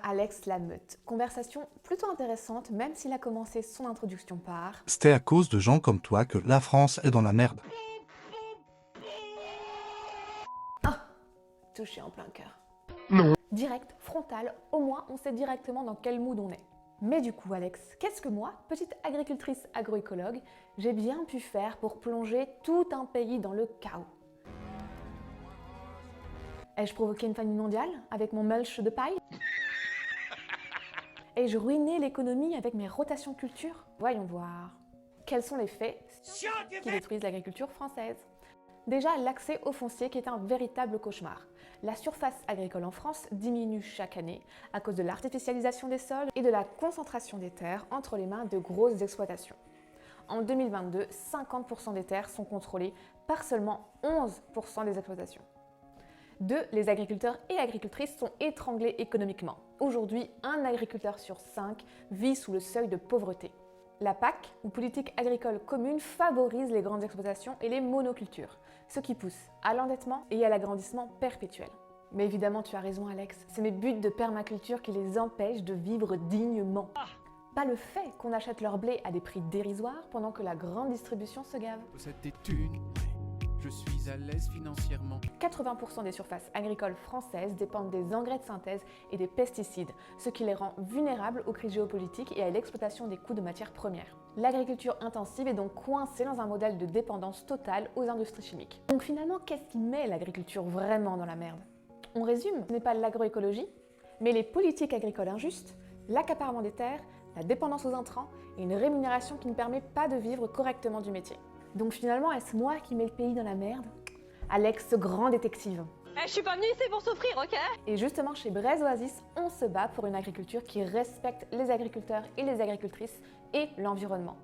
Alex Lameute. Conversation plutôt intéressante, même s'il a commencé son introduction par... C'était à cause de gens comme toi que la France est dans la merde. Touché en plein cœur. Non. Direct, frontal, au moins on sait directement dans quel mood on est. Mais du coup Alex, qu'est-ce que moi, petite agricultrice agroécologue, j'ai bien pu faire pour plonger tout un pays dans le chaos? Ai-je provoqué une famine mondiale avec mon mulch de paille? Ai-je ruiné l'économie avec mes rotations culture? Voyons voir. Quels sont les faits qui détruisent l'agriculture française? Déjà, l'accès au foncier qui est un véritable cauchemar. La surface agricole en France diminue chaque année à cause de l'artificialisation des sols et de la concentration des terres entre les mains de grosses exploitations. En 2022, 50% des terres sont contrôlées par seulement 11% des exploitations. 2. Les agriculteurs et agricultrices sont étranglés économiquement. Aujourd'hui, un agriculteur sur 5 vit sous le seuil de pauvreté. La PAC, ou politique agricole commune, favorise les grandes exploitations et les monocultures, ce qui pousse à l'endettement et à l'agrandissement perpétuel. Mais évidemment, tu as raison Alex, c'est mes buts de permaculture qui les empêchent de vivre dignement. Pas le fait qu'on achète leur blé à des prix dérisoires pendant que la grande distribution se gave. Possède des thunes, je suis à l'aise financièrement. 80% des surfaces agricoles françaises dépendent des engrais de synthèse et des pesticides, ce qui les rend vulnérables aux crises géopolitiques et à l'exploitation des coûts de matières premières. L'agriculture intensive est donc coincée dans un modèle de dépendance totale aux industries chimiques. Donc finalement, qu'est-ce qui met l'agriculture vraiment dans la merde? On résume, ce n'est pas l'agroécologie, mais les politiques agricoles injustes, l'accaparement des terres, la dépendance aux intrants et une rémunération qui ne permet pas de vivre correctement du métier. Donc finalement, est-ce moi qui mets le pays dans la merde? Alex, ce grand détective. Je suis pas venue ici pour souffrir, ok? Et justement, chez Braise Oasis, on se bat pour une agriculture qui respecte les agriculteurs et les agricultrices et l'environnement.